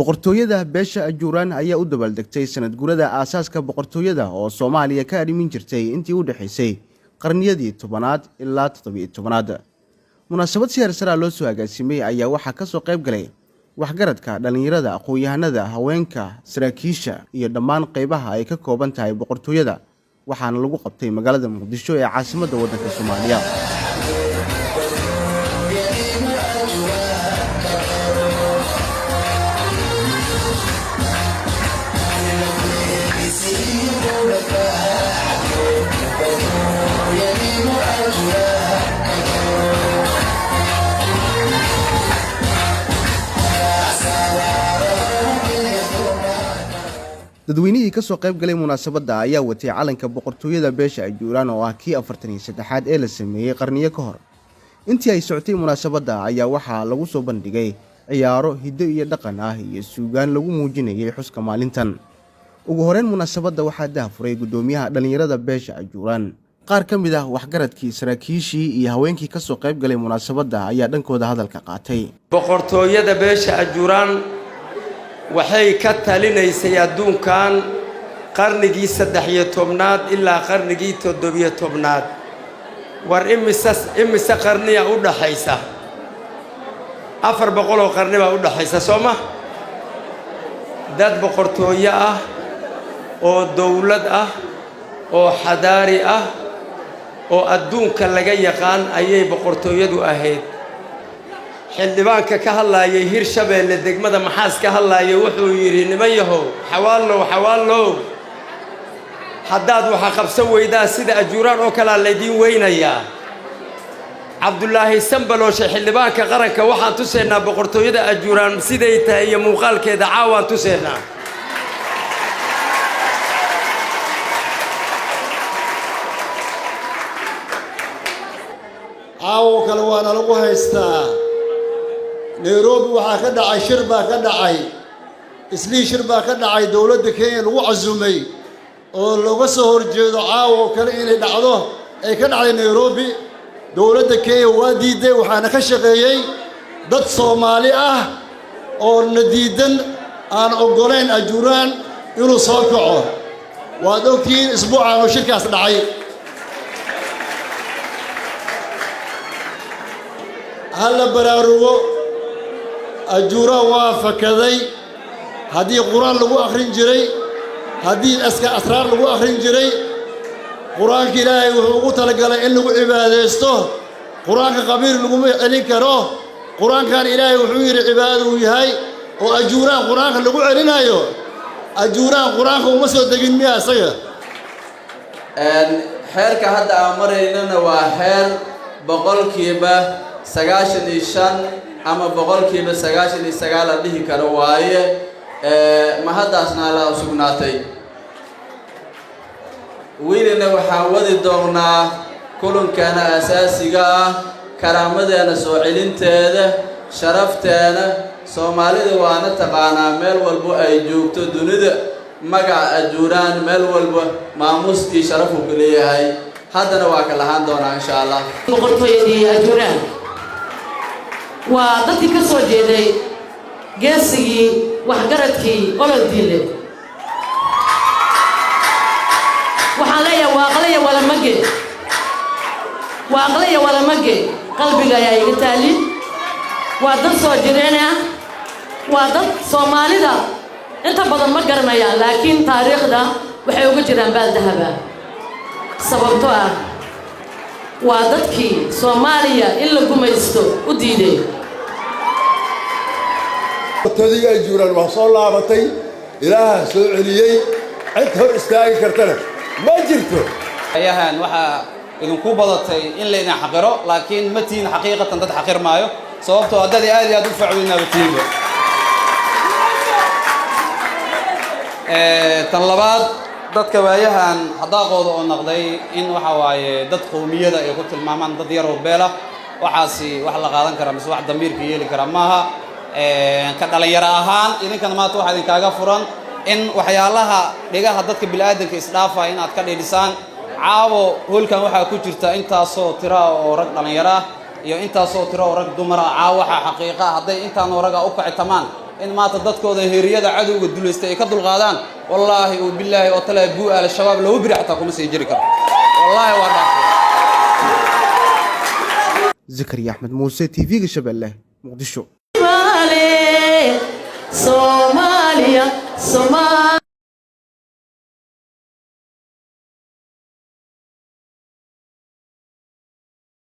boqortooyada beesha ajuuraan ayaa u dabaaldegtay sanad guurada aasaaska boqortooyada oo Soomaaliya ka arimin jirtay intii u dhaxaysay qarniyadii 10aad ilaa 17aad. Munaasabad si heersare loo soo agaasimay ayaa waxaa ka soo qayb galay waxgaradka dhalinyarada, aqoon-yahanada, haweenka, saraakiisha iyo dhammaan qaybaha ay ka kooban tahay boqortooyada, waxaana lagu qabtay magaalada Muqdisho ee caasimadda waddanka Soomaaliya. dadweynihii ka soo qayb galay munaasabadda ayaa watay calanka boqortooyada beesha ajuuraan oo ah kii 43aad ee la sameeyay qarniyo ka hor. Intii ay socotay munaasabadda ayaa waxaa lagu soo bandhigay ciyaaro hiddo iyo dhaqan ah iyo suugaan lagu muujinayay xuska maalintan. Ugu horreyn munaasabadda waxaa daahfuray gudoomiyaha dhalinyarada beesha ajuuraan. Qaar ka mid ah waxgaradkii, saraakiishii iyo haweenkii ka soo qayb galay munaasabadda ayaa dhankooda hadalka qaatay. boqortooyada beesha ajuuraan waxay ka talinaysay adduunkan qarnigii 13aad ilaa qarnigii 17aad. war imise qarniya u dhaxaysa 400 oo qarni baa u dhaxaysa Sooma. dad boqortooyo ah oo dawlad ah oo xadaari ah oo adduunka laga yaqaan ayay boqortooyadu ahayd. xildhibaanka ka hadlayay Hirshabeelle degmada Maxaas ka hadlayay wuxuu yiri niman yahow xawaalo haddaad waxa qabsan weydaa sida ajuuraan oo kala leedin weynaya. Cabdullaahi Sanbalooshe xildhibaanka qaranka waxaan tuseynaa boqortooyada ajuuraan siday tahay iyo muuqaalkeeda caawaan tuseynaa. caawo kale waana lagu haystaa. Nairobi waxaa ka dhacay shir baa ka dhacay, islii shir baa ka dhacay dowladda Kenya lagu cazumay oo looga soo horjeedo caawo kale inay dhacdo ay ka dhacday Nairobi. dowladda Kenya waa diiday, waxaana ka shaqeeyay dad Soomaali ah oo nadiidan aan ogoleyn ajuuraan inuu soo kaco. waad ogtiin isbuucan oo shirkaas dhacay. halla baraarugo ajuuraan waa fakaday. haddii quraan lagu akhrin jiray, haddii asraar lagu akhrin jiray, quraanka ilaahay wuxuu ugu talagalay in lagu cibaadeysto. quraanka qabiil laguma celin karo. quraankan ilaahay wuxuu yiri cibaado uu yahay oo ajuuraan quraanka lagu celinayo. ajuuraan quraanka uma soo degin miya asaga. xeerka hadda aan maraynana waa xeer boqolkiiba 95 ama boqolkiiba 99 la dhihi karo waaye. ma haddaasna la sugnaatay. wiilina waxaan wadi doonaa kulankana asaasiga ah, karaamadeena soo celinteeda, sharafteena. Soomaalida waana taqaanaa meel walba ay joogto dunida magaca ajuuraan meel walba maamuuskii sharafu ku leeyahay. haddana waa ka lahaan doonaa insha Allah. boqortooyadii ajuuraan waa dadkii ka soo jeeday geesigii waxgaradkii ololdiile. waxaan leeyahay waaqlaya walamage qalbiga ayaa iga taali. waa dad soo jireen ah, waa dad Soomaalida inta badan ma garanayaan, laakiin taariikhda waxay uga jiraan baal dahab ah. sababtoo ah waa dadkii Soomaaliya in la gumaysto u diiday. boqortooyada ajuuraan waa soo laabatay, ilaaha soo celiyay, cid hor istaagi kartana ma jirto. ayahan waxa idinku badatay in la idin xaqiro, laakiin ma tiin xaqiiqatan dad xaqir maayo sababtoo dad aad iyo aad u facweynaa batiinba. tan labaad dadka waayahan xadaaqooda oo noqday in waxa waaye dad qowmiyada ay ku tilmaamaan dad yar oo beela. waxaasi wax la qaadan kara mise wax damiirka yeeli kara maaha. ka dhalinyaro ahaan idinkan maanta waxa idin kaaga furan in waxyaalaha dhigaha dadka bilaadanka isdhaafa in aad ka dheelisaan. caawo hoolkan waxa ku jirta intaasoo tira oo rag dhalinyaro ah iyo intaasoo tira oo rag dumar ah. caawo waxa xaqiiqa haday intaan oo rag u kacitamaan إن ما تضدكوا هيرية عدو والدولستة يكدل غادان والله وبالله وطلع بوء على الشباب لو بري حتى كم سيجري كرا والله ورا زكريا أحمد موسى تي في شبله مقدشو Somalia